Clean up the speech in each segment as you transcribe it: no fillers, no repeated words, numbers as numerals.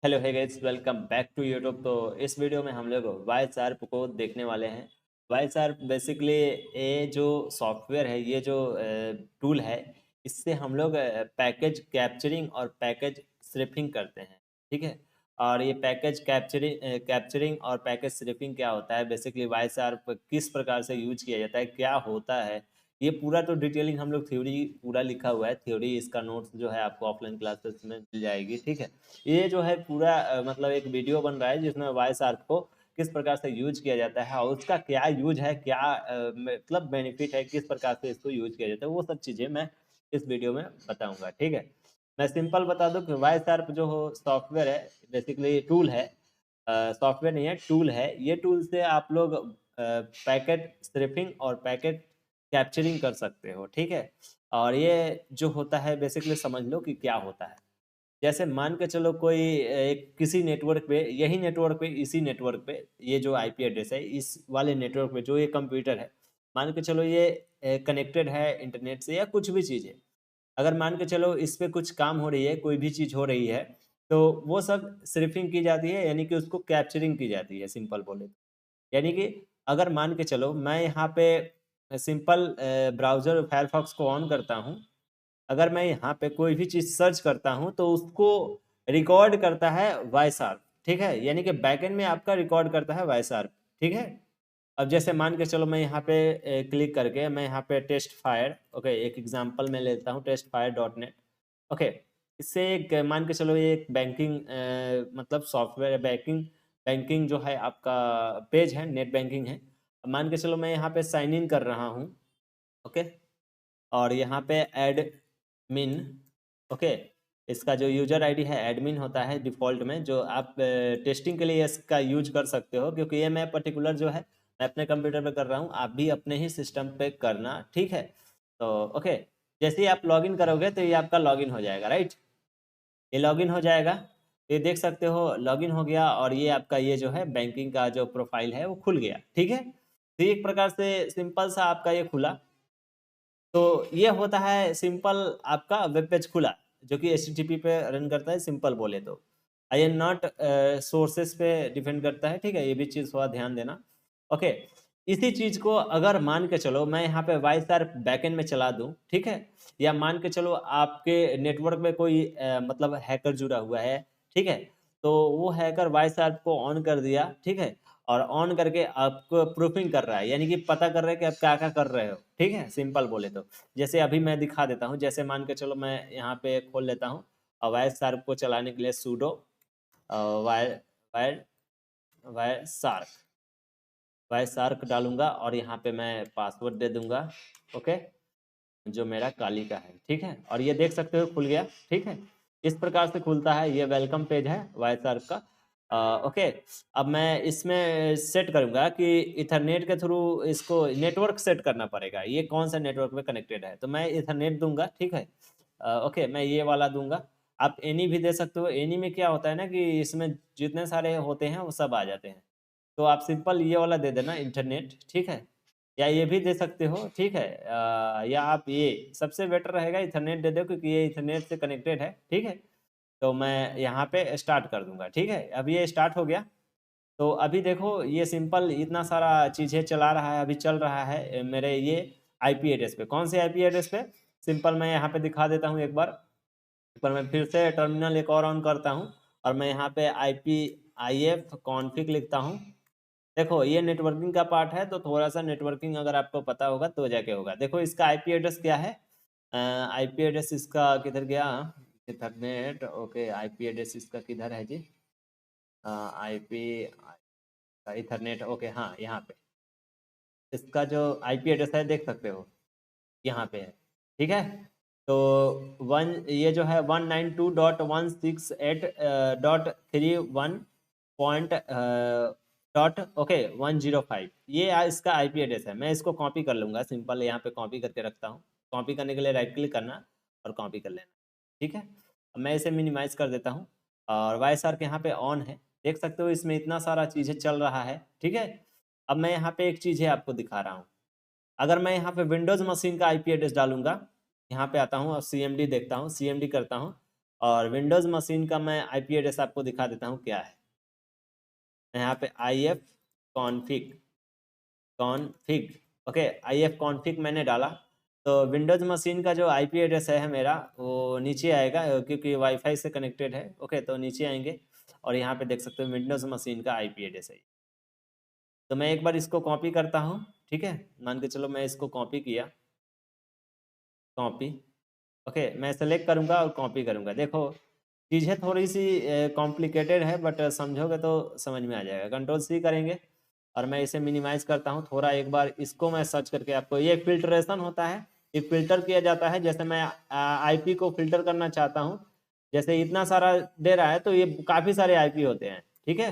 Hello hi guys, welcome back to YouTube. तो इस video में हम लोग वाई शार्प को देखने वाले हैं। वाई शार्प बेसिकली ये जो सॉफ्टवेयर है, ये जो टूल है, इससे हम लोग पैकेज कैप्चरिंग और पैकेज स्निफिंग करते हैं। ठीक है। और ये पैकेज कैप्चरिंग और पैकेज स्निफिंग क्या होता है, बेसिकली वाई शार्प किस प्रकार से यूज किया जाता है, क्या होता है, ये पूरा तो डिटेलिंग हम लोग थ्योरी पूरा लिखा हुआ है। थ्योरी इसका नोट्स जो है आपको ऑफलाइन क्लासेस में मिल जाएगी। ठीक है। ये जो है पूरा मतलब एक वीडियो बन रहा है जिसमें वाई शार्प को किस प्रकार से यूज किया जाता है और उसका क्या यूज है, क्या मतलब बेनिफिट है, किस प्रकार से इसको यूज किया जाता है, वो सब चीज़ें मैं इस वीडियो में बताऊंगा। ठीक है। मैं सिंपल बता दूं कि वाई शार्प जो हो सॉफ्टवेयर है, बेसिकली टूल है, सॉफ्टवेयर नहीं है, टूल है। ये टूल से आप लोग पैकेट स्ट्रिपिंग और पैकेट कैप्चरिंग कर सकते हो। ठीक है। और ये जो होता है बेसिकली समझ लो कि क्या होता है। जैसे मान के चलो कोई एक किसी नेटवर्क पे, यही नेटवर्क पे, इसी नेटवर्क पे, ये जो आईपी एड्रेस है, इस वाले नेटवर्क पे जो ये कंप्यूटर है, मान के चलो ये कनेक्टेड है इंटरनेट से या कुछ भी चीज़ है। अगर मान के चलो इस पे कुछ काम हो रही है, कोई भी चीज़ हो रही है, तो वो सब स्निफिंग की जाती है, यानी कि उसको कैप्चरिंग की जाती है, सिंपल बोले तो। यानी कि अगर मान के चलो मैं यहाँ पे सिंपल ब्राउज़र फायरफॉक्स को ऑन करता हूँ, अगर मैं यहाँ पे कोई भी चीज़ सर्च करता हूँ तो उसको रिकॉर्ड करता है वाई शार्प। ठीक है। यानी कि बैकएंड में आपका रिकॉर्ड करता है वाई शार्प। ठीक है। अब जैसे मान के चलो मैं यहाँ पे क्लिक करके मैं यहाँ पे टेस्ट फायर, ओके, एक एग्जांपल मैं लेता हूँ, test fire dot net. Okay. इससे एक मान के चलो ये एक बैंकिंग मतलब सॉफ्टवेयर बैंकिंग बैंकिंग जो है आपका पेज है, नेट बैंकिंग है। अब मान के चलो मैं यहाँ पे साइन इन कर रहा हूँ। ओके। और यहाँ पे एडमिन, ओके, इसका जो यूजर आईडी है एडमिन होता है डिफ़ॉल्ट में, जो आप टेस्टिंग के लिए इसका यूज कर सकते हो, क्योंकि ये मैं पर्टिकुलर जो है मैं अपने कंप्यूटर पे कर रहा हूँ, आप भी अपने ही सिस्टम पे करना। ठीक है। तो ओके, जैसे ही आप लॉगिन करोगे तो ये आपका लॉगिन हो जाएगा, राइट। ये लॉगिन हो जाएगा। ये देख सकते हो लॉगिन हो गया और ये आपका ये जो है बैंकिंग का जो प्रोफाइल है वो खुल गया। ठीक है। तो एक प्रकार से सिंपल सा आपका ये खुला। तो ये होता है सिंपल आपका वेब पेज खुला, जो कि एचटीटीपी पे रन करता है, सिंपल बोले तो। आई एम नॉट सोर्सेस पे डिपेंड करता है। ठीक है। ये भी चीज़ थोड़ा ध्यान देना। ओके। इसी चीज़ को अगर मान के चलो मैं यहाँ पे वाई शार्प बैकएंड में चला दूँ, ठीक है, या मान के चलो आपके नेटवर्क में कोई मतलब हैकर जुड़ा हुआ है, ठीक है, तो वो हैकर वाई शार्प को ऑन कर दिया, ठीक है, और ऑन करके आपको प्रूफिंग कर रहा है, यानी कि पता कर रहा है कि आप क्या क्या कर रहे हो। ठीक है, सिंपल बोले तो। जैसे अभी मैं दिखा देता हूँ, जैसे मान के चलो मैं यहाँ पे खोल लेता हूँ और वाई शार्प को चलाने के लिए pseudo wire wire wire shark wire shark डालूंगा और यहाँ पे मैं पासवर्ड दे दूंगा। ओके। जो मेरा काली का है। ठीक है। और ये देख सकते हो खुल गया। ठीक है। इस प्रकार से खुलता है, ये वेलकम पेज है वाई शार्प का। ओके। अब मैं इसमें सेट करूंगा कि इथरनेट के थ्रू इसको नेटवर्क सेट करना पड़ेगा, ये कौन सा नेटवर्क में कनेक्टेड है, तो मैं इथरनेट दूंगा। ठीक है। ओके, मैं ये वाला दूंगा। आप एनी भी दे सकते हो। एनी में क्या होता है ना कि इसमें जितने सारे होते हैं वो सब आ जाते हैं। तो आप सिंपल ये वाला दे देना, इंटरनेट। ठीक है। या ये भी दे सकते हो। ठीक है। या आप ये सबसे बेटर रहेगा इथरनेट दे दो, क्योंकि ये इथरनेट से कनेक्टेड है। ठीक है। तो मैं यहाँ पे स्टार्ट कर दूंगा। ठीक है। अब ये स्टार्ट हो गया। तो अभी देखो ये सिंपल इतना सारा चीज़ें चला रहा है, अभी चल रहा है मेरे ये आईपी एड्रेस पे। कौन से आईपी एड्रेस पे? सिंपल मैं यहाँ पे दिखा देता हूँ एक बार मैं फिर से टर्मिनल एक और ऑन करता हूँ और मैं यहाँ पे IF कॉन्फ़िग लिखता हूँ। देखो ये नेटवर्किंग का पार्ट है, तो थोड़ा सा नेटवर्किंग अगर आपको पता होगा तो जाके होगा। देखो इसका आईपी एड्रेस क्या है, आईपी एड्रेस इसका किधर गया, इथरनेट। ओके, आईपी एड्रेस इसका किधर है जी, आईपी इथरनेट। ओके, हाँ, यहाँ पे इसका जो आईपी एड्रेस है देख सकते हो, यहाँ पे है। ठीक है। तो वन ये जो है 192.168.31 डॉट ओके 105, ये इसका आईपी एड्रेस है। मैं इसको कॉपी कर लूँगा, सिंपल यहाँ पे कॉपी करके रखता हूँ। कॉपी करने के लिए राइट क्लिक करना और कॉपी कर लेना। ठीक है। अब मैं इसे मिनिमाइज़ कर देता हूँ और वाई शार्क यहाँ पे ऑन है, देख सकते हो इसमें इतना सारा चीज़ें चल रहा है। ठीक है। अब मैं यहाँ पे एक चीज़ है आपको दिखा रहा हूँ। अगर मैं यहाँ पे विंडोज़ मशीन का आईपी एड्रेस डालूंगा, यहाँ पे आता हूँ और CMD देखता हूँ, CMD करता हूँ, और विंडोज़ मशीन का मैं आईपी एड्रेस आपको दिखा देता हूँ क्या है। यहाँ पे IF config okay, IF config मैंने डाला तो विंडोज़ मशीन का जो आईपी एड्रेस है मेरा वो नीचे आएगा, क्योंकि वाईफाई से कनेक्टेड है। ओके, तो नीचे आएंगे और यहाँ पे देख सकते हो विंडोज़ मशीन का आईपी एड्रेस है। तो मैं एक बार इसको कॉपी करता हूँ, ठीक है, मान के चलो मैं इसको कॉपी किया, कॉपी, ओके, मैं सेलेक्ट करूँगा और कॉपी करूँगा। देखो चीज़ें थोड़ी सी कॉम्प्लिकेटेड है, बट समझोगे तो समझ में आ जाएगा। कंट्रोल C करेंगे और मैं इसे मिनिमाइज़ करता हूँ थोड़ा। एक बार इसको मैं सर्च करके आपको, ये फिल्ट्रेशन होता है, ये फिल्टर किया जाता है। जैसे मैं आईपी को फिल्टर करना चाहता हूँ, जैसे इतना सारा दे रहा है तो ये काफ़ी सारे आईपी होते हैं, ठीक है।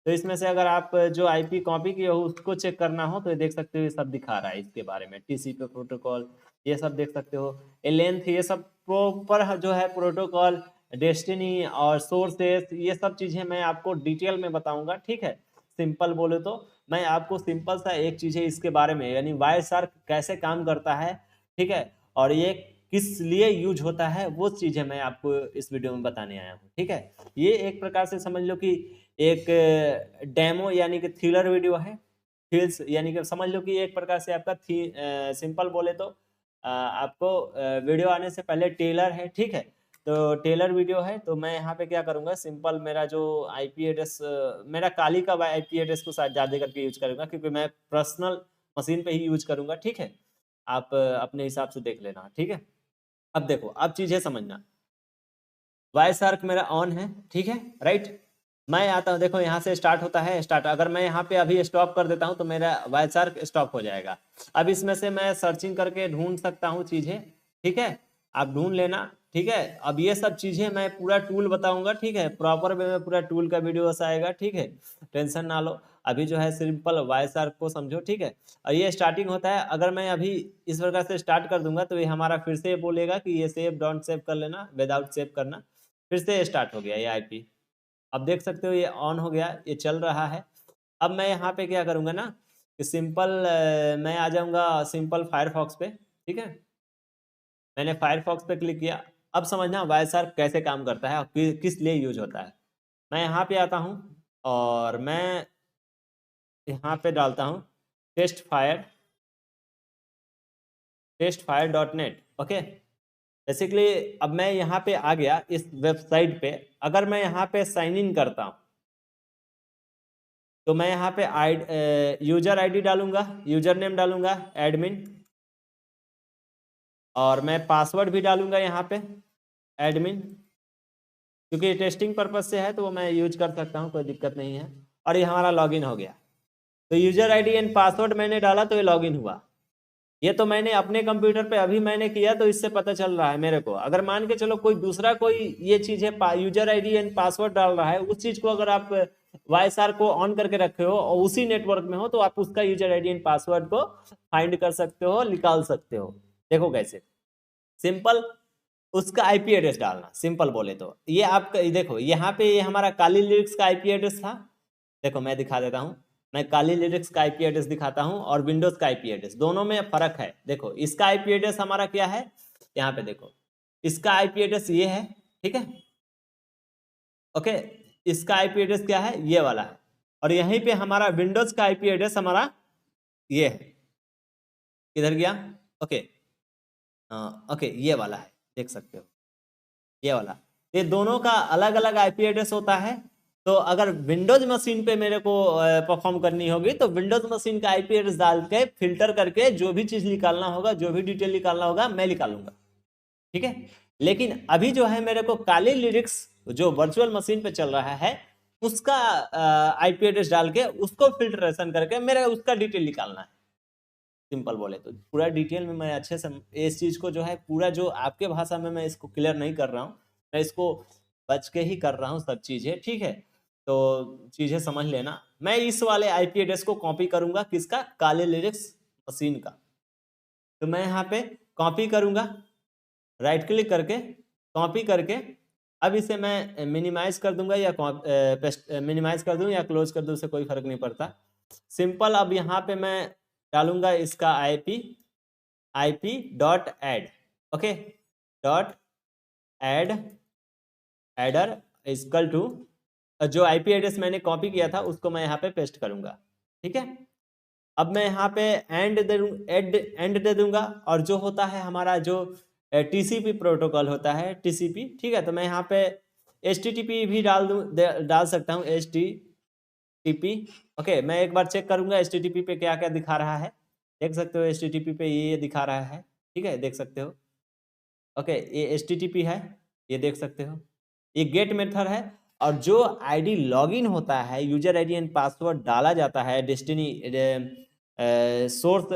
तो इसमें से अगर आप जो आईपी कॉपी किए हो उसको चेक करना हो तो ये देख सकते हो, ये सब दिखा रहा है इसके बारे में, TCP प्रोटोकॉल, ये सब देख सकते हो, ये लेंथ, ये सब प्रॉपर जो है प्रोटोकॉल, डेस्टिनी और सोर्सेस, ये सब चीज़ें मैं आपको डिटेल में बताऊंगा, ठीक है। सिंपल बोले तो मैं आपको सिंपल सा एक चीज़ है इसके बारे में, यानी वायरशार्क कैसे काम करता है, ठीक है, और ये किस लिए यूज होता है, वो चीज़ें मैं आपको इस वीडियो में बताने आया हूँ, ठीक है। ये एक प्रकार से समझ लो कि एक डेमो यानी कि थ्रिलर वीडियो है। थ्रिल्स यानी कि समझ लो कि एक प्रकार से आपका सिंपल बोले तो आपको वीडियो आने से पहले टेलर है, ठीक है। तो टेलर वीडियो है, तो मैं यहाँ पे क्या करूँगा, सिंपल मेरा जो आईपी एड्रेस, मेरा काली का आईपी एड्रेस को शायद ज़्यादा करके यूज करूँगा, क्योंकि मैं पर्सनल मशीन पे ही यूज करूँगा, ठीक है। आप अपने हिसाब से देख लेना, ठीक है। अब देखो, अब चीज़ें समझना, वायरशार्क मेरा ऑन है, ठीक है, राइट। मैं आता हूँ, देखो यहाँ से स्टार्ट होता है, स्टार्ट, अगर मैं यहाँ पे अभी स्टॉप कर देता हूँ तो मेरा वायरशार्क स्टॉप हो जाएगा। अब इसमें से मैं सर्चिंग करके ढूंढ सकता हूँ चीज़ें, ठीक है, आप ढूंढ लेना, ठीक है। अब ये सब चीज़ें मैं पूरा टूल बताऊंगा, ठीक है, प्रॉपर वे में पूरा टूल का वीडियो आएगा, ठीक है, टेंशन ना लो। अभी जो है सिंपल वायरशार्क को समझो, ठीक है। और ये स्टार्टिंग होता है, अगर मैं अभी इस प्रकार से स्टार्ट कर दूंगा तो ये हमारा फिर से बोलेगा कि ये सेव डोंट सेव कर लेना, विदाउट सेव करना, फिर से स्टार्ट हो गया ये आईपी। अब देख सकते हो ये ऑन हो गया, ये चल रहा है। अब मैं यहाँ पे क्या करूँगा ना कि सिंपल मैं आ जाऊँगा सिंपल फायरफॉक्स पे, ठीक है। मैंने फायरफॉक्स पे क्लिक किया। अब समझना वायरशार्क कैसे काम करता है और किस लिए यूज होता है। मैं यहाँ पे आता हूँ और मैं यहाँ पे डालता हूँ testfire.net, ओके। बेसिकली अब मैं यहाँ पे आ गया इस वेबसाइट पे। अगर मैं यहाँ पे साइन इन करता हूँ तो मैं यहाँ पे यूजर आईडी डालूंगा, यूजर नेम डालूंगा एडमिन, और मैं पासवर्ड भी डालूंगा यहाँ पे एडमिन, क्योंकि टेस्टिंग पर्पज से है तो वो मैं यूज कर सकता हूँ, कोई दिक्कत नहीं है। और ये हमारा लॉगिन हो गया। तो यूजर आईडी एंड पासवर्ड मैंने डाला तो ये लॉगिन हुआ। ये तो मैंने अपने कंप्यूटर पे अभी मैंने किया तो इससे पता चल रहा है मेरे को। अगर मान के चलो कोई दूसरा कोई ये चीज है, यूजर आईडी एंड पासवर्ड डाल रहा है, उस चीज को अगर आप वाईएसआर को ऑन करके रखे हो और उसी नेटवर्क में हो तो आप उसका यूजर आईडी एंड पासवर्ड को फाइंड कर सकते हो, निकाल सकते हो। देखो कैसे, सिंपल उसका आईपी एड्रेस डालना, सिंपल बोले तो ये आपका देखो यहाँ पे ये हमारा काली लिरिक्स का आईपी एड्रेस था। देखो मैं दिखा देता हूँ, मैं काली लिरिक्स का आईपी एड्रेस दिखाता हूँ और विंडोज का आईपी एड्रेस, दोनों में फर्क है। देखो इसका आईपी एड्रेस हमारा क्या है, यहाँ पे देखो इसका आईपी एड्रेस ये है, ठीक है, ओके। इसका आईपी एड्रेस क्या है, ये वाला है। और यहीं पे हमारा विंडोज का आईपी एड्रेस हमारा ये है, किधर गया, ओके, ओके, ये वाला है, देख सकते हो ये वाला। ये दोनों का अलग अलग आईपी एड्रेस होता है। तो अगर विंडोज मशीन पे मेरे को परफॉर्म करनी होगी तो विंडोज मशीन का आईपी एड्रेस डाल के फिल्टर करके जो भी चीज निकालना होगा, जो भी डिटेल निकालना होगा, मैं निकालूंगा, ठीक है। लेकिन अभी जो है मेरे को काली लिरिक्स जो वर्चुअल मशीन पे चल रहा है उसका आईपी एड्रेस डाल के उसको फिल्ट्रेशन करके मेरे उसका डिटेल निकालना है। सिंपल बोले तो पूरा डिटेल में मैं अच्छे से इस चीज को जो है पूरा जो आपके भाषा में मैं इसको क्लियर नहीं कर रहा हूँ, मैं इसको बच के ही कर रहा हूँ सब चीजें, ठीक है। तो चीजें समझ लेना। मैं इस वाले आईपी एड्रेस को कॉपी करूंगा, किसका, काले लिरिक्स मशीन का। तो मैं यहाँ पे कॉपी करूंगा, राइट क्लिक करके कॉपी करके, अब इसे मैं मिनिमाइज कर दूंगा या मिनिमाइज कर दूं या क्लोज कर दूं, उससे कोई फर्क नहीं पड़ता। सिंपल अब यहाँ पे मैं डालूंगा इसका IP dot add, okay, dot add adder equal to जो आईपी एड्रेस मैंने कॉपी किया था उसको मैं यहाँ पे पेस्ट करूँगा, ठीक है। अब मैं यहाँ पे एंड दे दूंगा, और जो होता है हमारा जो टीसीपी प्रोटोकॉल होता है, टीसीपी, ठीक है। तो मैं यहाँ पे एचटीटीपी भी डाल सकता हूँ, एचटीटीपी। ओके, मैं एक बार चेक करूंगा एचटीटीपी पे क्या क्या दिखा रहा है। देख सकते हो एचटीटीपी पे ये दिखा रहा है, ठीक है, देख सकते हो। ओके, ये एचटीटीपी है, ये देख सकते हो। ये गेट मेथड है, और जो आईडी लॉगिन होता है, यूजर आईडी एंड पासवर्ड डाला जाता है डेस्टिनी सोर्स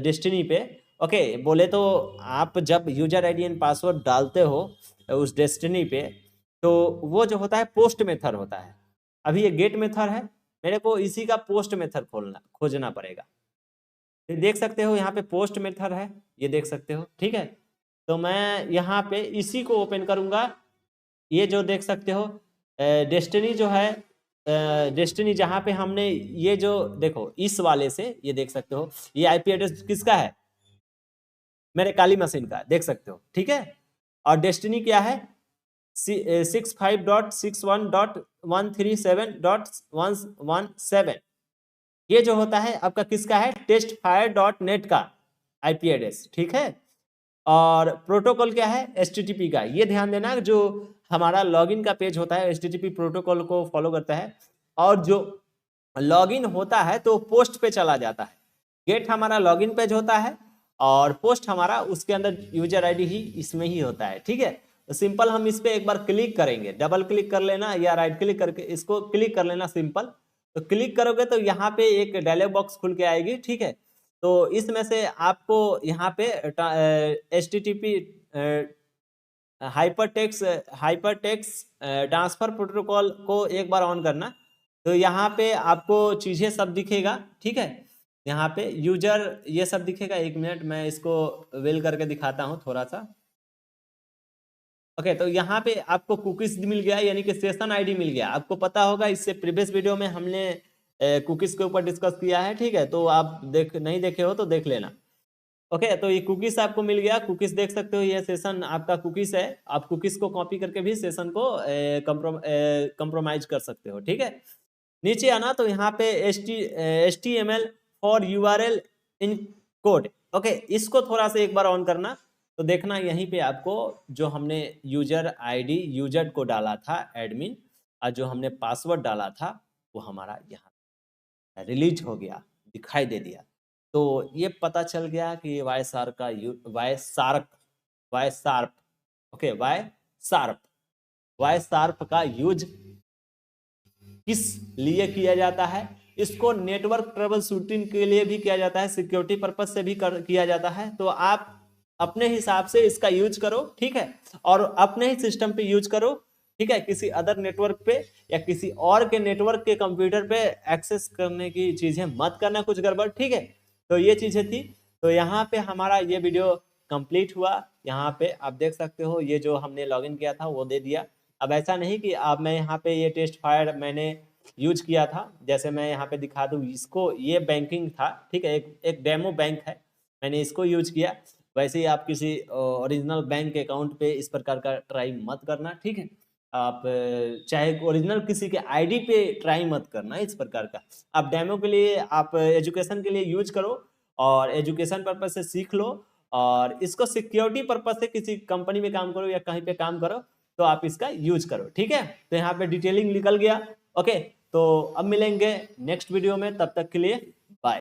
डेस्टिनी पे। ओके, बोले तो आप जब यूजर आईडी एंड पासवर्ड डालते हो उस डेस्टिनी पे, तो वो जो होता है पोस्ट मेथड होता है। अभी ये गेट मेथड है, मेरे को इसी का पोस्ट मेथड खोजना पड़ेगा। तो देख सकते हो यहाँ पे पोस्ट मेथड है, ये देख सकते हो, ठीक है। तो मैं यहाँ पे इसी को ओपन करूंगा। ये जो देख सकते हो डेस्टिनी जो है, डेस्टिनी जहाँ पे हमने ये जो देखो इस वाले से, ये देख सकते हो ये आईपी एड्रेस किसका है, मेरे काली मशीन का, देख सकते हो, ठीक है। और डेस्टिनी क्या है, 65.61.137.117। ये जो होता है आपका किसका है, testfire.net का आईपी एड्रेस, ठीक है। और प्रोटोकॉल क्या है, एचटीटीपी का। ये ध्यान देना, जो हमारा लॉगिन का पेज होता है एचटीटीपी प्रोटोकॉल को फॉलो करता है, और जो लॉगिन होता है तो पोस्ट पे चला जाता है। गेट हमारा लॉगिन पेज होता है, और पोस्ट हमारा उसके अंदर यूजर आईडी ही इसमें ही होता है, ठीक है। तो सिंपल हम इस पे एक बार क्लिक करेंगे, डबल क्लिक कर लेना या राइट क्लिक करके इसको क्लिक कर लेना सिंपल। तो क्लिक करोगे तो यहाँ पे एक डायलॉग बॉक्स खुल के आएगी, ठीक है। तो इसमें से आपको यहाँ पे HTTP हाइपरटेक्स्ट ट्रांसफर प्रोटोकॉल को एक बार ऑन करना। तो यहाँ पे आपको चीजें सब दिखेगा, ठीक है। यहाँ पे यूजर ये सब दिखेगा। एक मिनट मैं इसको वेल करके दिखाता हूँ थोड़ा सा। ओके, तो यहाँ पे आपको कुकीज मिल गया, यानी कि सेशन आईडी मिल गया। आपको पता होगा इससे प्रीवियस वीडियो में हमने कुकीज के ऊपर डिस्कस किया है, ठीक है। तो आप नहीं देखे हो तो देख लेना। ओके, तो ये कुकीज आपको मिल गया। कुकीज देख सकते हो, ये सेशन आपका कुकीज है। आप कुकीज को कॉपी करके भी सेशन को कंप्रोमाइज कर सकते हो, ठीक है। नीचे आना तो यहाँ पे HTML for URL in code. Okay, इसको थोड़ा सा एक बार ऑन करना। तो देखना यहीं पे आपको जो हमने यूजर आईडी यूजर को डाला था एडमिन, और जो हमने पासवर्ड डाला था वो हमारा यहाँ रिलीज हो गया, दिखाई दे दिया। तो ये पता चल गया कि Y sharp okay, Y sharp का यूज किस लिए किया जाता है। इसको नेटवर्क ट्रबल शूटिंग के लिए भी किया जाता है, सिक्योरिटी पर्पज से भी किया जाता है। तो आप अपने हिसाब से इसका यूज करो, ठीक है, और अपने ही सिस्टम पे यूज करो, ठीक है। किसी अदर नेटवर्क पे या किसी और के नेटवर्क के कंप्यूटर पे एक्सेस करने की चीजें मत करना, कुछ गड़बड़, ठीक है। तो ये चीजें थी। तो यहाँ पे हमारा ये वीडियो कंप्लीट हुआ। यहाँ पे आप देख सकते हो ये जो हमने लॉगिन किया था वो दे दिया। अब ऐसा नहीं कि अब मैं यहाँ पे ये टेस्ट फायर मैंने यूज किया था, जैसे मैं यहाँ पे दिखा दूँ इसको, ये बैंकिंग था, ठीक है, एक डेमो बैंक है, मैंने इसको यूज किया। वैसे ही आप किसी ओरिजिनल बैंक अकाउंट पे इस प्रकार का ट्राई मत करना, ठीक है। आप चाहे ओरिजिनल किसी के आईडी पे ट्राई मत करना इस प्रकार का। आप डेमो के लिए, आप एजुकेशन के लिए यूज करो, और एजुकेशन पर्पज से सीख लो, और इसको सिक्योरिटी पर्पज से किसी कंपनी में काम करो या कहीं पे काम करो तो आप इसका यूज करो, ठीक है। तो यहाँ पे डिटेलिंग निकल गया। ओके, तो अब मिलेंगे नेक्स्ट वीडियो में, तब तक के लिए